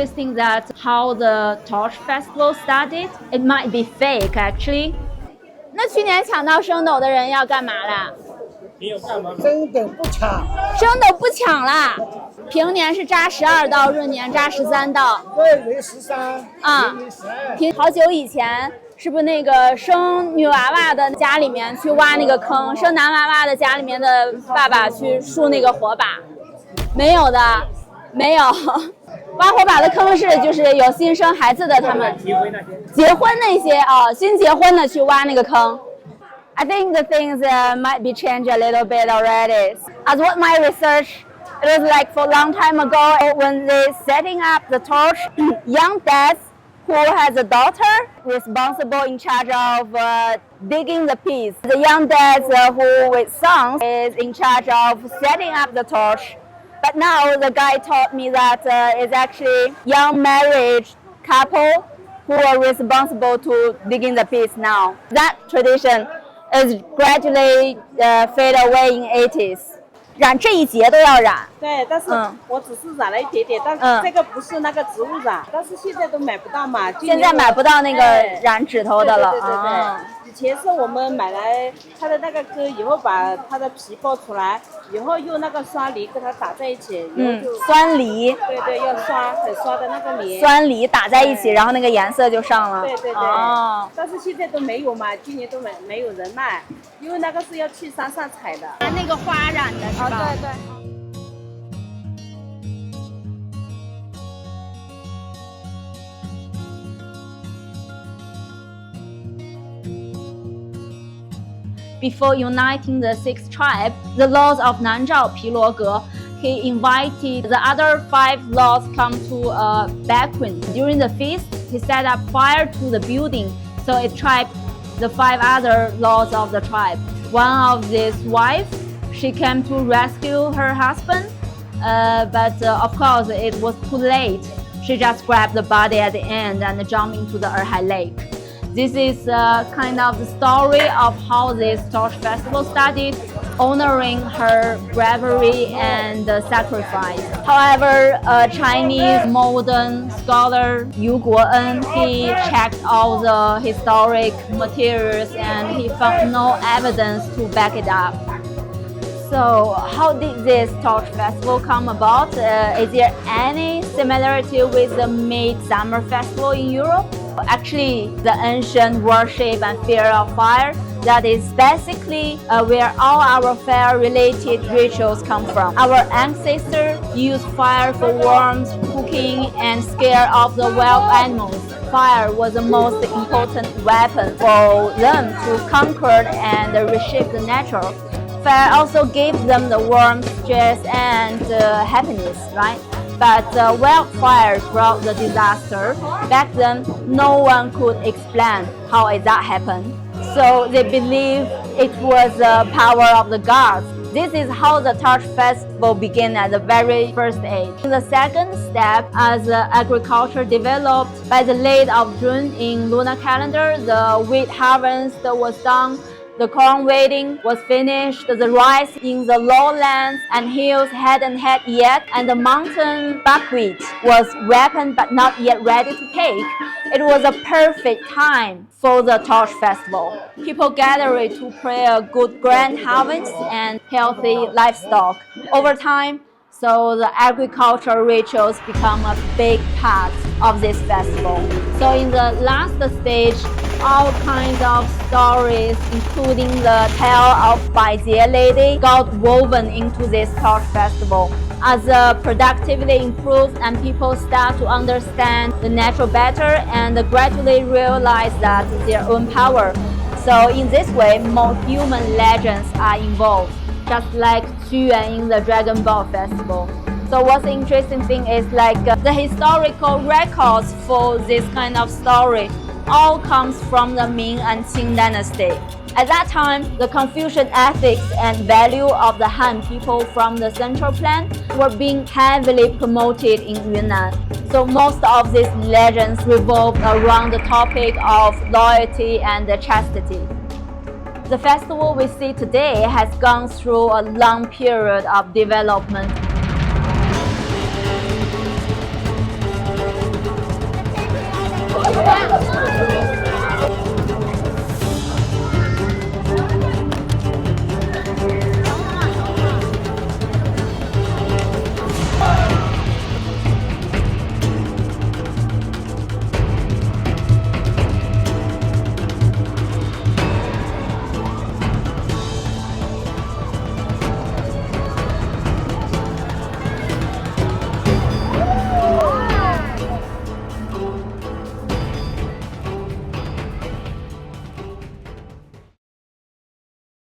interesting that how the Torch Festival started. It might be fake actually. 那去年抢到升斗的人要干嘛啦？你有干嘛？真的不抢，升斗不抢啦，平年是扎12道，闰年扎13道。对，为13，啊为12。平好久以前，是不是那个生女娃娃的家里面去挖那个坑，生男娃娃的家里面的爸爸去竖那个火把？没有的，没有。挖火把的坑是就是有新生孩子的他们结婚那些哦，新结婚的去挖那个坑。I think the things might be changed a little bit already. As what my research, it was like for a long time ago when they setting up the torch, young dads who has a daughter responsible in charge of digging the piece. The young dads who with sons is in charge of setting up the torch. But now the guy taught me that it's actually young married couple who are responsible to digging the piece now. That tradition is gradually fade away in 80s. 染这一节都要染。对，但是我只是染了一点点，但是这个不是那个植物染，但是现在都买不到嘛。现在买不到那个染指头的了。对对对对。以前是我们买来它的那个根以后，把它的皮剥出来，以后用那个酸梨跟它打在一起。酸梨。对对，要刷很刷的那个梨。酸梨打在一起，然后那个颜色就上了。对对对。哦。但是现在都没有嘛，今年都没有人卖，因为那个是要去山上采的。拿那个花染的是吧？对对。Before uniting the 6th tribe, the lords of Nanzhao Piluoge, he invited the other 5 lords come to a banquet. During the feast, he set up fire to the building, so it trapped the 5 other lords of the tribe. One of these wives, she came to rescue her husband, but of course it was too late. She just grabbed the body at the end and jumped into the Erhai Lake. This is kind of the story of how this Torch Festival started, honoring her bravery and sacrifice. However, a Chinese modern scholar Yu Guoen, he checked all the historic materials and he found no evidence to back it up. So how did this Torch Festival come about? Is there any similarity with the Midsummer Festival in Europe? Actually, the ancient worship and fear of fire, that is basically where all our fire-related rituals come from. Our ancestors used fire for warmth, cooking, and scare off the wild animals. Fire was the most important weapon for them to conquer and reshape the natural. Fire also gave them the warmth, stress, and happiness, right? But wildfire brought the disaster. Back then, no one could explain how that happened. So they believed it was the power of the gods. This is how the Torch Festival began at the very first age. In the second step, as agriculture developed, by the late of June in lunar calendar, the wheat harvest was done. The corn weeding was finished, the rice in the lowlands and hills hadn't had yet, and the mountain buckwheat was ripened but not yet ready to pick. It was a perfect time for the Torch Festival. People gathered to pray a good grand harvest and healthy livestock. Over time, so the agricultural rituals become a big part of this festival. So in the last stage, all kinds of stories, including the tale of Baijie lady, got woven into this Torch Festival. As productivity improves and people start to understand the nature better and gradually realize that their own power. So in this way, more human legends are involved, just like Yunnan in the Dragon Ball Festival. So what's the interesting thing is like the historical records for this kind of story all comes from the Ming and Qing dynasty. At that time, the Confucian ethics and value of the Han people from the Central Plain were being heavily promoted in Yunnan. So most of these legends revolved around the topic of loyalty and chastity. The festival we see today has gone through a long period of development